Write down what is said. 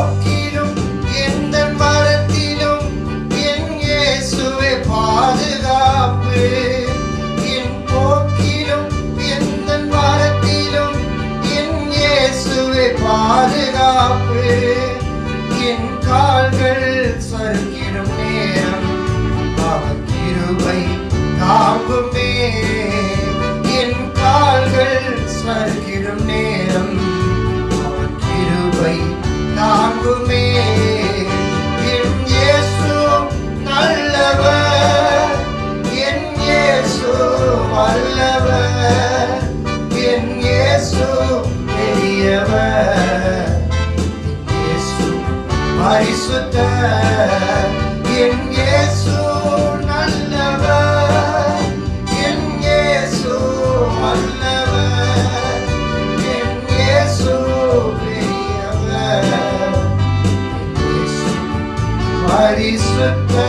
போக்கிலும் எந்த மரத்திலும் என் இயேசுவே பாதுகாப்பு. என் போக்கிலும் எந்த மரத்திலும் என் இயேசுவே பாதுகாப்பு. என் கால்கள் சறுக்கிடும் நேரம் அவர் கிருபை தாங்குமே. என் கால்கள் சறுக்கிடும் நேரம் அவர் கிருபை தாங்குமே. என் இயேசு நல்லவர், என் இயேசு வல்லவர், என் இயேசு பெரியவர், என் இயேசு பரிசுத்தர். என் இயேசு நல்லவர், என் இயேசு வல்லவர், என் இயேசு பெரியவர், என் இயேசு பரிசுத்தர்.